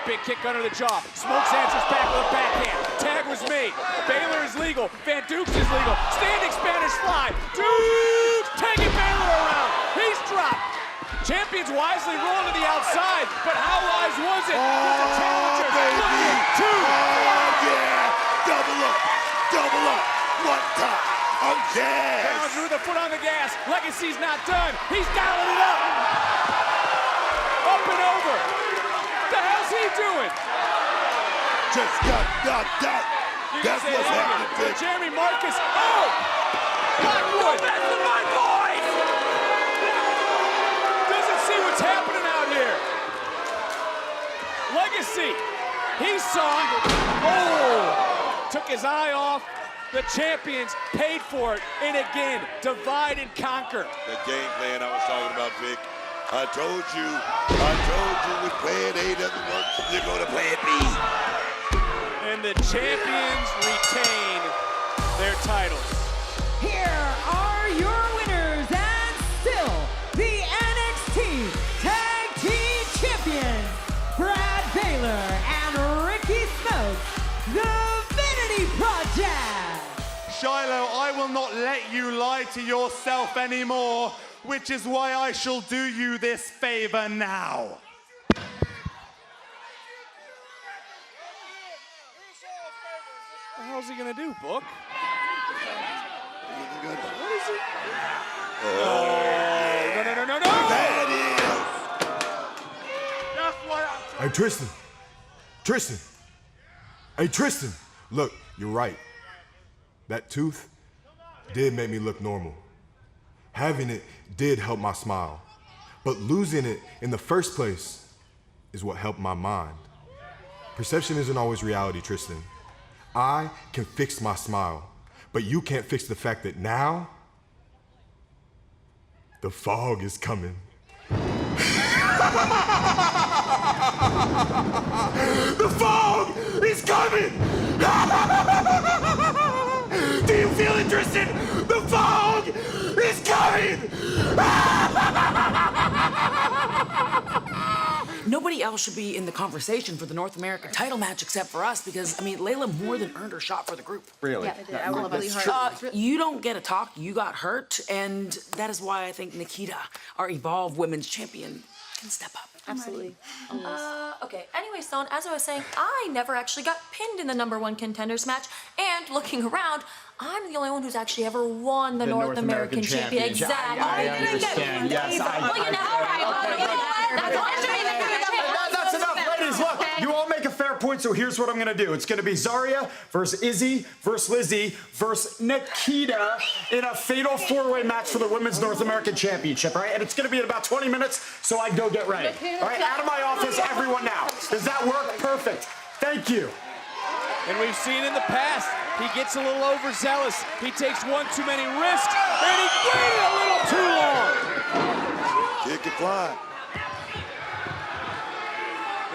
big kick under the jaw. Smokes answers back with a backhand. Tag was made. Baylor is legal. Van Dukes is legal. Standing Spanish fly. Dukes tagging Baylor around. He's dropped. Champions wisely rolling to the outside, but how wise was it? With the challenger looking to. Oh, yeah! Double up! Double up! One time! Oh, yes! Challenger with a foot on the gas. Legacy's not done. He's dialing it up. Up and over. What the hell's he doing? Just got knocked out. That's what's happening, Vic. Jeremy Marcus. Oh! Blackwood. That's the my boys! Doesn't see what's happening out here. Legacy. He saw it. Oh! Took his eye off. The champions paid for it. And again, divide and conquer. The game plan I was talking about, Vic. I told you when plan A doesn't work, you're going to plan B. And the champions retain their titles. Here are your winners and still the NXT Tag Team Champions, Brad Baylor and Ricky Smokes, the Vanity Project. Shiloh, I will not let you lie to yourself anymore, which is why I shall do you this favor now. What the hell's he gonna do, Book? What is he? Oh, no. There it is! That's why Hey, Tristan. Tristan. Hey, Tristan. Look, you're right. That tooth did make me look normal. Having it did help my smile. But losing it in the first place is what helped my mind. Perception isn't always reality, Tristan. I can fix my smile, but you can't fix the fact that now, the fog is coming. The fog is coming! Do you feel it, Tristan? The fog is coming! Nobody else should be in the conversation for the North American title match except for us because, I mean, Layla more than earned her shot for the group. Really? Yeah, I worked really hard. You don't get a talk, you got hurt, and that is why I think Nikita, our Evolve Women's Champion, can step up. Absolutely. Okay, anyway, Stone, as I was saying, I never actually got pinned in the #1 contenders match, and looking around, I'm the only one who's actually ever won the North American Champion. Exactly. I understand. Yes, Well, you know, all right, well, you know what? That's why I'm doing That's enough, ladies. Look, you all make a fair point, so here's what I'm gonna do. It's gonna be Zarya versus Izzy versus Lizzie versus Nikita in a fatal four-way match for the Women's North American Championship, all right? And it's gonna be in about 20 minutes, so I go get ready. All right, out of my office, everyone now. Does that work? Perfect. Thank you. And we've seen in the past, he gets a little overzealous. He takes one too many risks, and he waited a little too long. Kick and fly.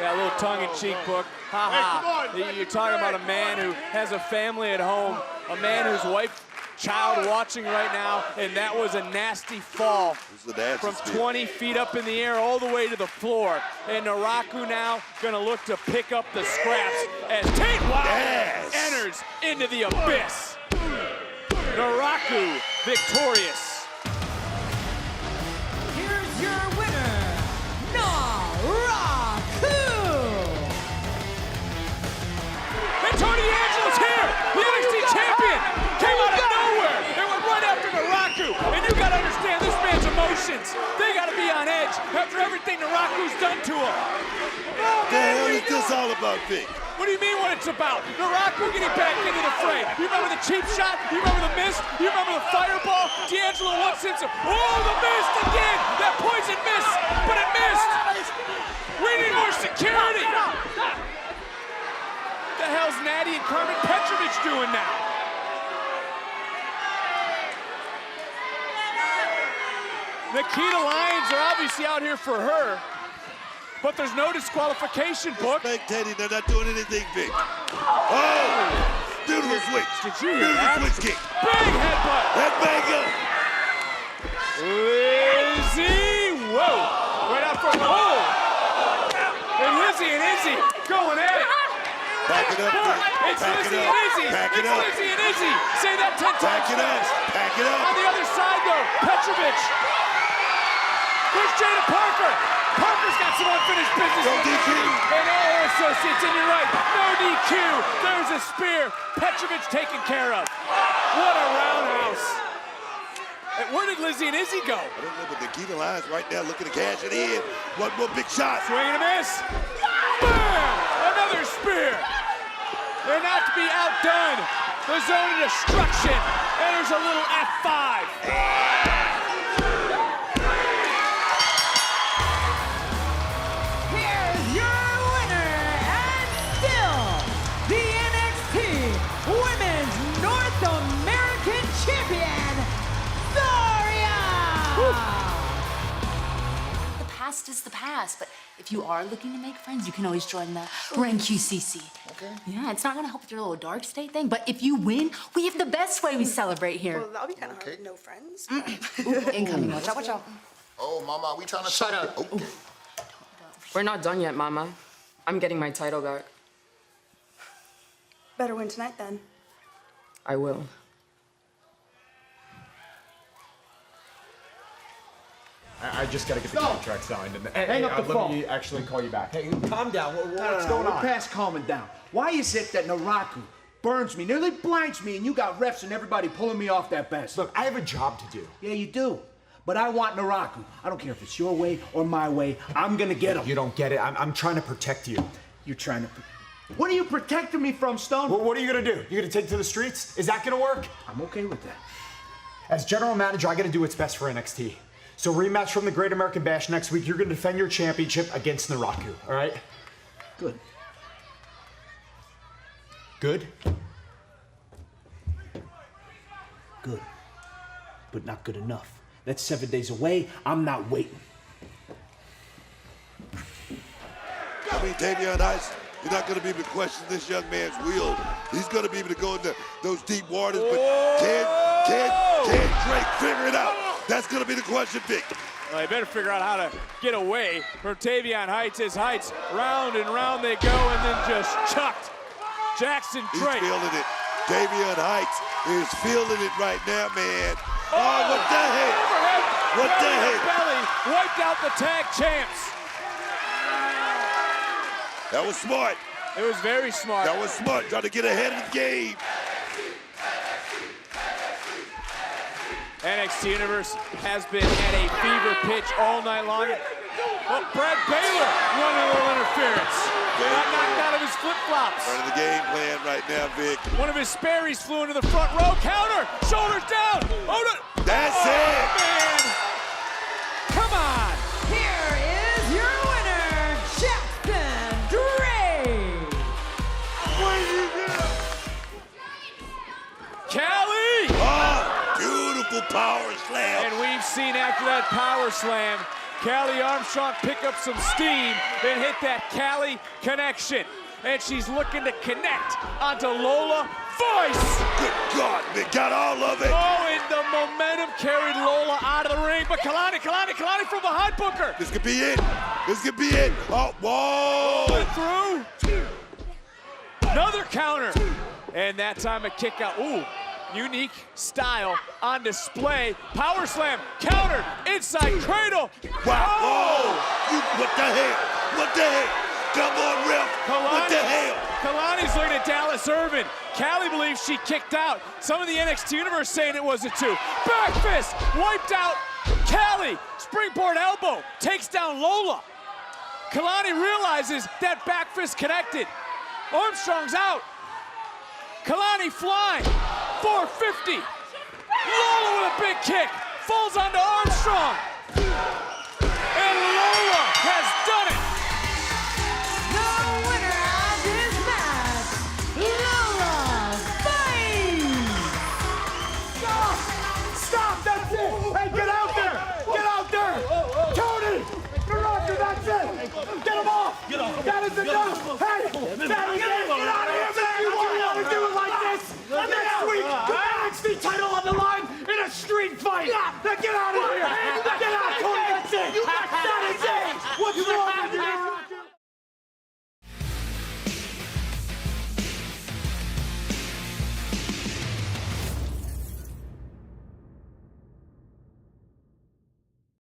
Yeah, a little tongue-in-cheek, Book. Ha ha. You're talking about a man who has a family at home, a man whose wife, child watching right now, and that was a nasty fall from 20 feet up in the air all the way to the floor. And Naraku now gonna look to pick up the scraps as Tate Wilder enters into the abyss. Naraku victorious. Here's your winner, Naraku! And Tony D'Angelo's here, the NXT champion, came out of nowhere and went right after Naraku. And you gotta understand this man's emotions. They gotta be on edge after everything Naraku's done to him. What the hell is this all about, Vic? What do you mean what it's about? Naraku getting back into the fray. You remember the cheap shot? You remember the miss? You remember the fireball? D'Angelo once hit some. Oh, the miss again! That poison miss, but it missed! We need more security! What the hell's Natty and Carmen Petrovich doing now? Nikita Lyons are obviously out here for her, but there's no disqualification, Book. Spectating, they're not doing anything, Vic. Oh! Beautiful switch. Did you hear that? Beautiful switch kick. Big headbutt. Headbanger. Lizzie, whoa. Right out from, oh! And Lizzie and Izzy it up, Vic. It's Back Lizzie it and up. Izzy. Back it It's up. Lizzie and Izzy. Say that 10 times Back it up. fast. Back it On up. the other side, though, Petrovic. There's Jada Parker. Parker's got some unfinished business. No DQ. And all associates, and you're right. No DQ. There's a spear. Petrovic taken care of. What a roundhouse. And where did Lizzie and Izzy go? I don't know, but Nikita Lyons right now looking to cash it in. One more big shot. Swing and a miss. Bam! Another spear. They're not to be outdone. The zone of destruction. And there's a little F5. Here's your winner and still the NXT Women's North American Champion, Zarya! The past is the past, but if you are looking to make friends, you can always join the Ren QCC. Okay. Yeah, it's not gonna help with your little dark state thing, but if you win, we have the best way we celebrate here. Well, that'll be kind of hard with no friends. Incoming, watch out, watch out. Oh, Mama, we trying to Shut talk up. it. Okay. We're not done yet, Mama. I'm getting my title back. Better win tonight then. I will. I just gotta get the contract signed. And, Hang up the let phone. me actually call you back. Hey, calm down. What's No, going we're on? past calming down. Why is it that Naraku burns me, nearly blinds me, and you got refs and everybody pulling me off that bench? Look, I have a job to do. Yeah, you do. But I want Naraku. I don't care if it's your way or my way. I'm gonna get him. You don't get it. I'm trying to protect you. You're trying to... What are you protecting me from, Stone? Well, what are you gonna do? You gonna take to the streets? Is that gonna work? I'm okay with that. As general manager, I gotta do what's best for NXT. So rematch from the Great American Bash next week. You're gonna defend your championship against Naraku, all right? Good. Good? Good. But not good enough. That's 7 days away. I'm not waiting. I mean, Davion Ice, you're not going to be able to question this young man's will. He's going to be able to go into those deep waters, but can Drake figure it out? That's going to be the question, Vic. Well, they better figure out how to get away from Tavion Heights. His Heights, round and round they go, and then just chucked. Jackson He's Drake. feeling it. Davion Heights is feeling it right now, man. Oh, what the heck? Overhead. What the Belly to heck? Belly wiped out the tag champs. That was smart. It was very smart. That was smart. Trying to get ahead of the game. NXT Universe has been at a fever pitch all night long. Well, Brad Baylor running a little interference. Got knocked out of his flip-flops. Running the game plan right now, Vic. One of his Sperry's flew into the front row. Counter, shoulders down. Oh, no. That's Oh, it. man. Come on. Here is your winner, Jackson Drake! Callie. Oh, beautiful power slam. And we've seen after that power slam, Callie Armstrong pick up some steam and hit that Callie connection. And she's looking to connect onto Lola Voice. Good God, they got all of it. Oh, and the momentum carried Lola out of the ring. But Kalani from behind Booker. This could be it. This could be it. Oh, whoa. Went through. Another counter. And that time a kick out. Ooh, unique style on display. Power slam, countered, inside cradle. Wow. Oh! You, what the hell? What the hell? Come on, ref. What the hell? Kalani's looking at Dallas Irvin. Callie believes she kicked out. Some of the NXT Universe saying it was a 2. Back fist, wiped out Callie. Springboard elbow, takes down Lola. Kalani realizes that back fist connected. Armstrong's out. Kalani flying, 450. Lola with a big kick, falls onto Armstrong. And Lola has done it. The winner of this match, Lola Voice! Stop! That's it! Hey, get out there! Get out there! Tony! Naraku, that's it! Get him off! Get off! That is enough! Hey! That is it! Get out of here, man! You want to do it like this? Next week, the NXT title on the line in a street fight! Now get out of here!